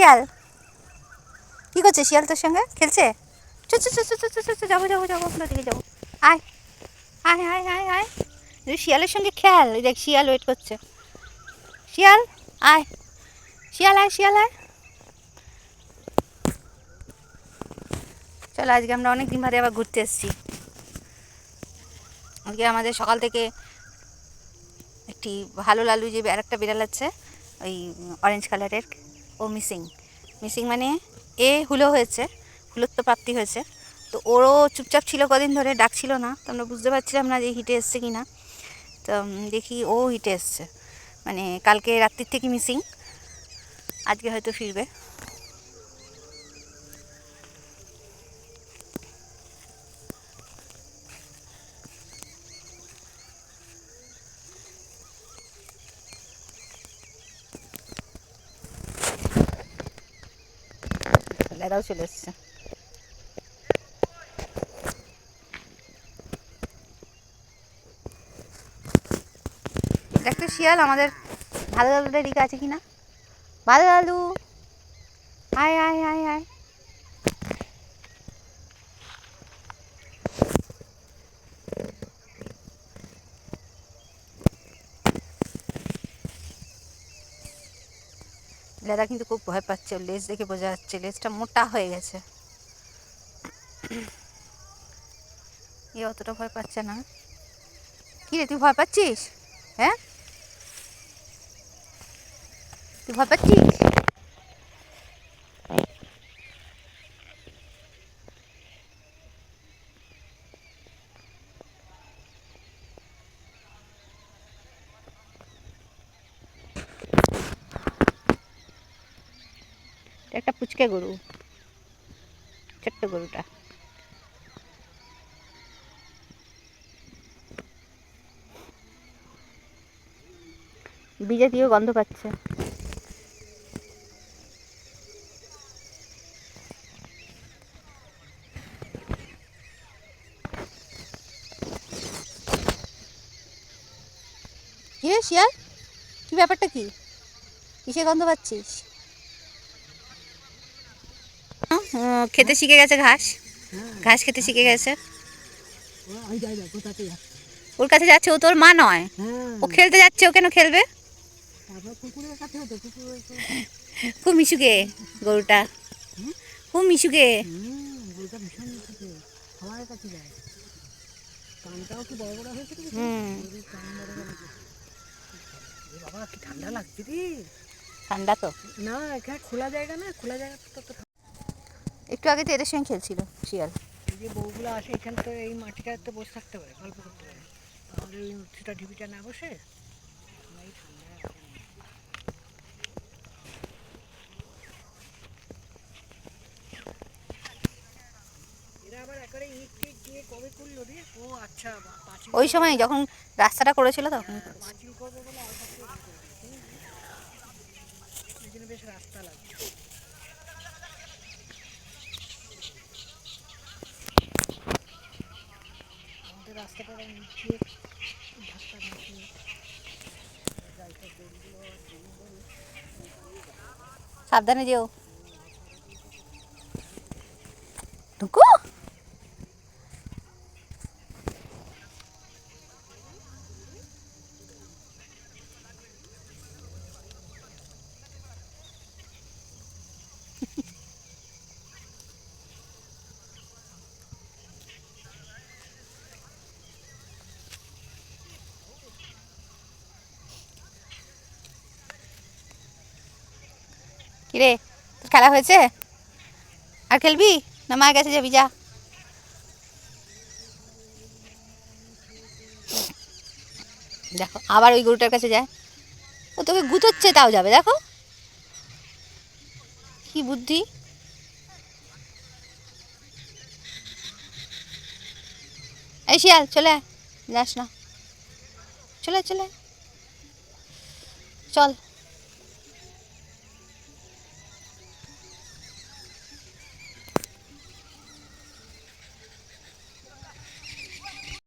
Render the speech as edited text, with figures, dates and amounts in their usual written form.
শিয়াল কি করছে? শিয়াল তোর সঙ্গে খেলছে? যাবো যাবো যাবো, আমরা দিকে যাবো। আয় আয় আয় আয় আয়, শিয়ালের সঙ্গে খেল। ওই দেখ শিয়াল ওয়েট করছে। শিয়াল আয়, শিয়াল আয়, শিয়াল আয়। চলো, আজকে আমরা অনেক দিন বাদে আবার ঘুরতে এসেছি। আজকে আমাদের সকাল থেকে একটি ভালো লালু যে আরেকটা বিড়াল আছে, ওই অরেঞ্জ কালারের, ও মিসিং। মিসিং মানে হুলো হয়েছে, হুলত্ব প্রাপ্তি হয়েছে। তো ওরও চুপচাপ ছিল কদিন ধরে, ডাকছিল না। তো আমরা বুঝতে পারছিলাম না যে হিটে এসছে কি না। তো দেখি ও হিটে এসছে, মানে কালকে রাত্রির থেকে মিসিং, আজকে হয়তো ফিরবে। এরাও চলে এসছে। দেখতো শিয়াল আমাদের ভালো লালুটা দিকে আছে কিনা। ভালো লালু আয় আয় আয় আয়। লেদা কিন্তু খুব ভয় পাচ্ছে, লেজ দেখে বোঝা যাচ্ছে লেজটা মোটা হয়ে গেছে। এ অতটা ভয় পাচ্ছে না। কি রে, তুই ভয় পাচ্ছিস? হ্যাঁ, তুই ভয় পাচ্ছিস? একটা পুচকে গরু, ছোট্ট গরুটা। বিজাতীয় গন্ধ পাচ্ছে। কি রে শিয়াল, কি ব্যাপারটা? কি কিসে গন্ধ পাচ্ছিস? খেতে শিখে গেছে ঘাস, ঘাস খেতে শিখে গেছে। ওর কাছে যাচ্ছে, ও তোর মা নয়। ও খেলতে যাচ্ছে, ও কেন খেলবে? খুব মিশুকে গরুটা, খুব মিশুকে। বাবা কি ঠান্ডা লাগছে রে। ঠান্ডা তো না, এখানে খোলা জায়গা না, খোলা জায়গা তো। একটু আগে তো এদের সঙ্গে খেলছিল শিয়াল। এই যে বউগুলো আসে এখানে, তো এই মাটিটাতে বসে থাকতে পারে, গল্প করতে পারে। আমাদের ওই সেটা ঢিবিটা না বসে এই ঠান্ডা। এরা আবার একেবারে ইট টিট দিয়ে কবে করলো রে? ও আচ্ছা, ওই সময় যখন রাস্তাটা করেছিল তখন পাঁচিল করবে বলে অল্প এই জন্য বেশ রাস্তা লাগছে। আমাদের রাস্তাটা নিচে ধাক্কা দিচ্ছে। সাবধানে যেও। ঢুকো। কিরে, তোর খেলা হয়েছে? আর খেলবি না মায়ের কাছে যাবি? যা। দেখো আবার ওই গরুটার কাছে যায়, ও তোকে গুঁতোচ্ছে তাও যাবে। দেখো কি বুদ্ধি। এই শিয়াল চলে আয়, যাস না, চলে চলে চল।